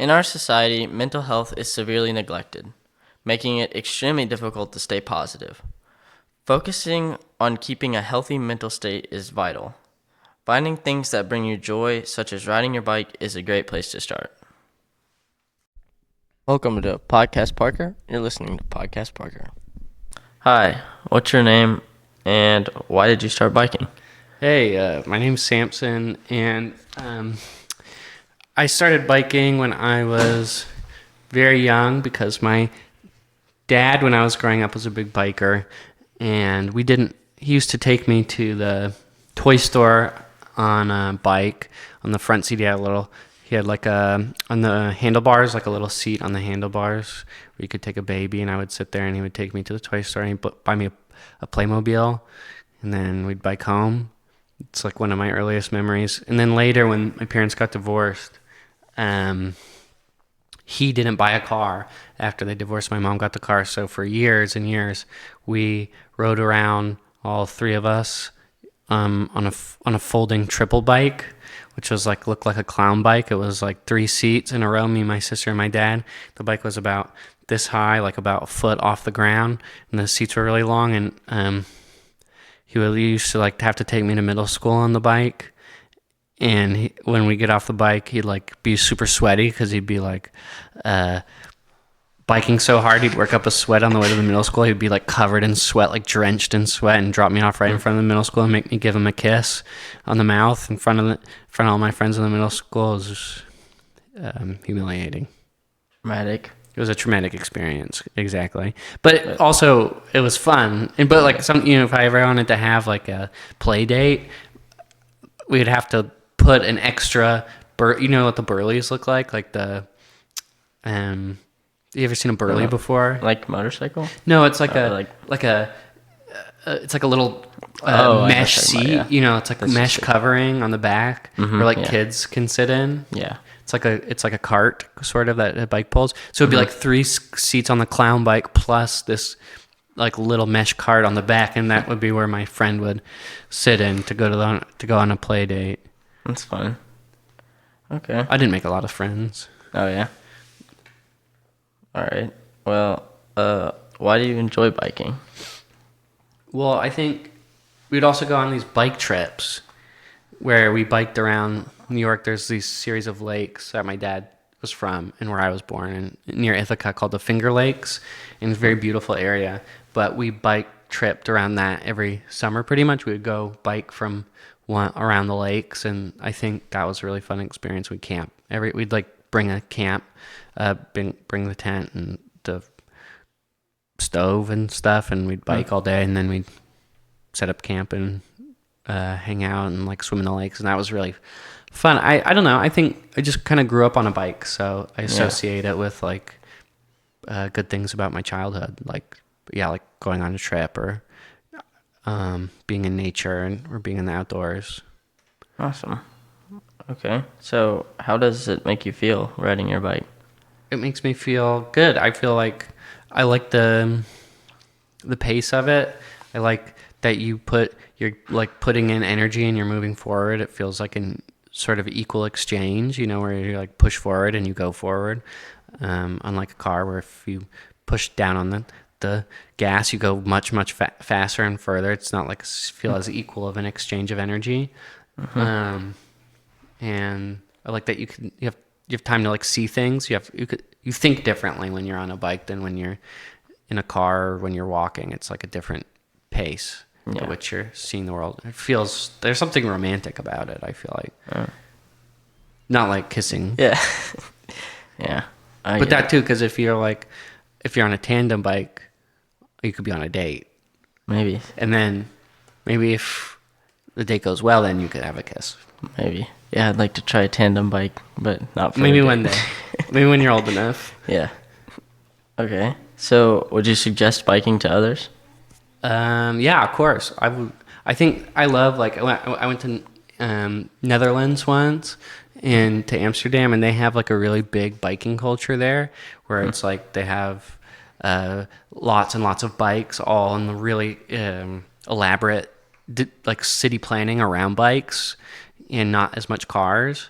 In our society, mental health is severely neglected, making it extremely difficult to stay positive. Focusing on keeping a healthy mental state is vital. Finding things that bring you joy, such as riding your bike, is a great place to start. Welcome to Podcast Parker. You're listening to Podcast Parker. Hi, what's your name and why did you start biking? Hey, my name's Samson, and I started biking when I was very young because my dad, when I was growing up, was a big biker, and he used to take me to the toy store on a bike. On the front seat, he had like on the handlebars, like a little seat on the handlebars where you could take a baby, and I would sit there, and he would take me to the toy store, and he'd buy me a Playmobil, and then we'd bike home. It's like one of my earliest memories. And then later, when my parents got divorced, he didn't buy a car after they divorced. My mom got the car. So for years and years, we rode around, all three of us, on a folding triple bike, which was looked like a clown bike. It was like 3 seats in a row, me, my sister, and my dad. The bike was about this high, like about a foot off the ground, and the seats were really long. And he used to have to take me to middle school on the bike, and when we get off the bike, he'd be super sweaty because he'd be biking so hard he'd work up a sweat on the way to the middle school. He'd be covered in sweat, drenched in sweat, and drop me off right in front of the middle school and make me give him a kiss on the mouth in front of all my friends in the middle school. It was just humiliating. Dramatic. It was a traumatic experience, exactly. But also, it was fun. But if I ever wanted to have a play date, we'd have to put an extra. You know what the burleys look like? You ever seen a burley before? Like motorcycle? No, it's it's like a little mesh seat. About, yeah. It's like a mesh covering on the back where kids can sit in. Yeah. It's like a cart sort of that bike pulls. So it'd be 3 seats on the clown bike plus this little mesh cart on the back, and that would be where my friend would sit in to go on a play date. That's fun. Okay. I didn't make a lot of friends. Oh yeah. All right. Well, why do you enjoy biking? Well, I think we'd also go on these bike trips where we biked around New York. There's these series of lakes that my dad was from and where I was born, and near Ithaca, called the Finger Lakes, and it's a very beautiful area. But we bike tripped around that every summer pretty much. We would go bike from around the lakes, and I think that was a really fun experience. We'd camp. We'd bring a camp, bring the tent and the stove and stuff, and we'd bike all day, and then we'd set up camp and hang out and swim in the lakes, and that was really fun. I don't know. I think I just kind of grew up on a bike, so I associate it with good things about my childhood, like going on a trip or being in nature or being in the outdoors. Awesome. Okay. So how does it make you feel riding your bike? It makes me feel good. I feel like I like the pace of it. I like that you're putting in energy and you're moving forward. It feels like an sort of equal exchange, where you push forward and you go forward. Unlike a car where if you push down on the gas, you go much, much faster and further. It's not feel as equal of an exchange of energy. Mm-hmm. And I like that you have time to see things. You think differently when you're on a bike than when you're in a car or when you're walking. It's a different pace at which you're seeing the world. There's something romantic about it, I feel like. Not like kissing. Yeah. Yeah. But that too, because if you're on a tandem bike, you could be on a date. Maybe. And then maybe if the date goes well, then you could have a kiss. Maybe. Yeah, I'd like to try a tandem bike, but not for maybe one day. Maybe when you're old enough. Yeah. Okay. So, would you suggest biking to others? Yeah, of course. I would. I think I love I went to Netherlands once and to Amsterdam, and they have a really big biking culture there, where it's they have lots and lots of bikes, all in the really elaborate city planning around bikes, and not as much cars.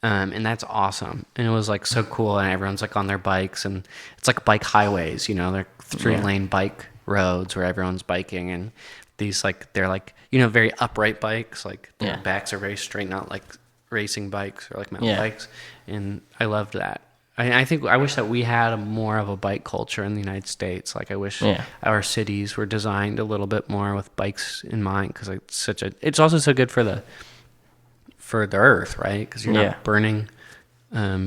And that's awesome. And it was like so cool, and everyone's like on their bikes, and it's like bike highways, they're 3-lane bike roads where everyone's biking, and these like they're like very upright bikes, like their Yeah. backs are very straight, not like racing bikes or like mountain Yeah. bikes. And I loved that. I think I wish that we had more of a bike culture in the United States. Like I wish Yeah. our cities were designed a little bit more with bikes in mind, because it's also so good for the earth, right? Because you're Yeah. not burning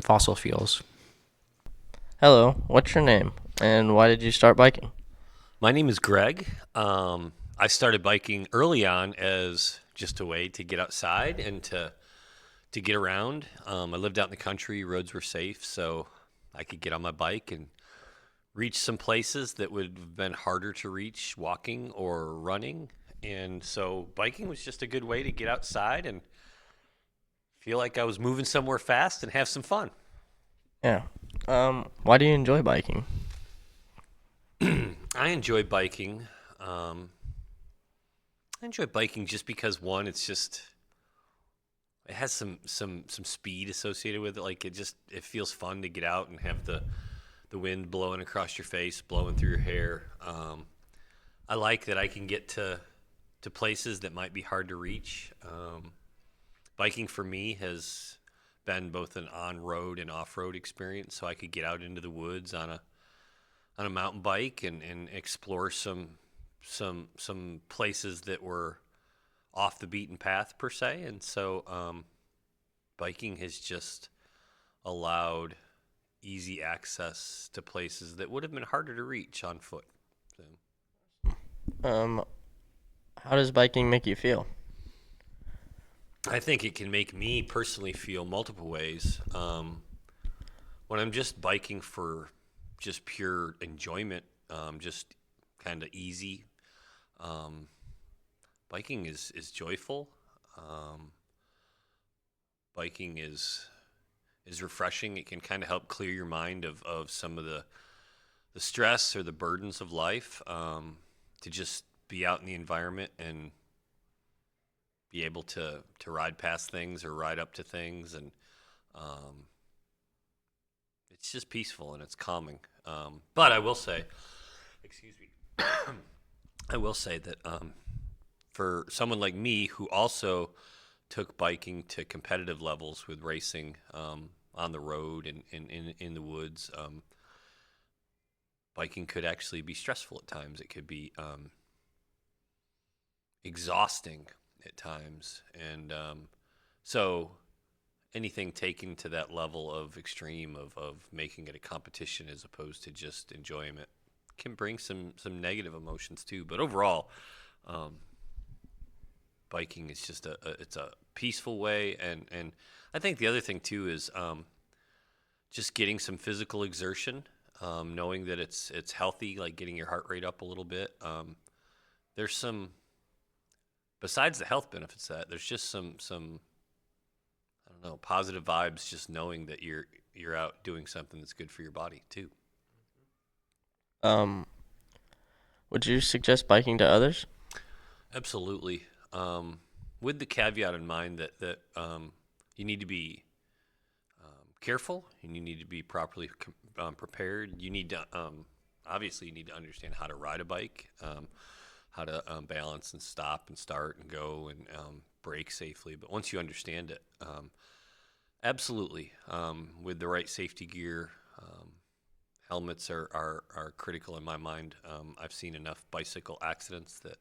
fossil fuels. Hello, what's your name? And why did you start biking? My name is Greg. I started biking early on as just a way to get outside and to get around. I lived out in the country, roads were safe, so I could get on my bike and reach some places that would have been harder to reach walking or running. And so biking was just a good way to get outside and feel like I was moving somewhere fast and have some fun. Yeah. Why do you enjoy biking? I enjoy biking. I enjoy biking just because one, it has some speed associated with it. Like it feels fun to get out and have the wind blowing across your face, blowing through your hair. I like that I can get to places that might be hard to reach. Biking for me has been both an on-road and off-road experience, so I could get out into the woods on a mountain bike and explore some places that were off the beaten path per se. And so biking has just allowed easy access to places that would have been harder to reach on foot. So, Um, how does biking make you feel? I think it can make me personally feel multiple ways. When I'm just biking for just pure enjoyment, just kind of easy, biking is joyful. Biking is refreshing. It can kind of help clear your mind of some of the stress or the burdens of life. To just be out in the environment and be able to ride past things or ride up to things, and it's just peaceful and it's calming. But I will say, excuse me, I will say that for someone like me who also took biking to competitive levels with racing on the road and in the woods, biking could actually be stressful at times. It could be exhausting at times. And so anything taken to that level of extreme of making it a competition as opposed to just enjoyment can bring some negative emotions too. But overall, biking is just it's a peaceful way. And I think the other thing too is just getting some physical exertion, knowing that it's healthy, like getting your heart rate up a little bit. There's some, besides the health benefits, that there's just some I don't know, positive vibes just knowing that you're out doing something that's good for your body too. Um, would you suggest biking to others? Absolutely. With the caveat in mind that you need to be careful and you need to be properly prepared. You need to obviously you need to understand how to ride a bike, how to balance and stop and start and go and brake safely. But once you understand it, absolutely, with the right safety gear, helmets are critical in my mind. I've seen enough bicycle accidents that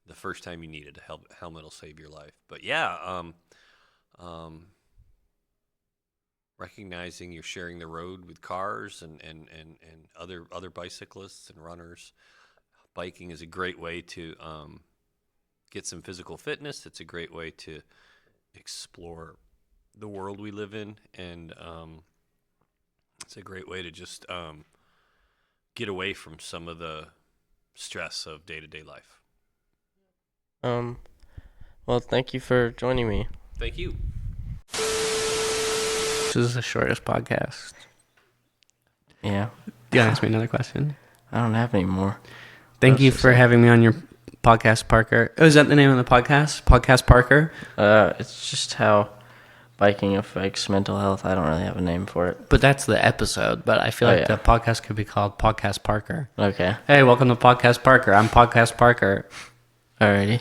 the first time you needed a helmet will save your life. But yeah, recognizing you're sharing the road with cars and other bicyclists and runners. Biking is a great way to get some physical fitness. It's a great way to explore the world we live in, and it's a great way to just get away from some of the stress of day-to-day life. Um, well, thank you for joining me. Thank you. This is the shortest podcast. Yeah, Do you want to ask me another question? I don't have any more. Thank That's you just for it. having me on your podcast, Parker. Oh, is that the name of the podcast? Podcast Parker? It's just how Biking affects mental health. I don't really have a name for it. But that's the episode. But I feel like the podcast could be called Podcast Parker. Okay. Hey, welcome to Podcast Parker. I'm Podcast Parker. Alrighty.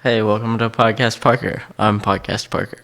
Hey, welcome to Podcast Parker. I'm Podcast Parker.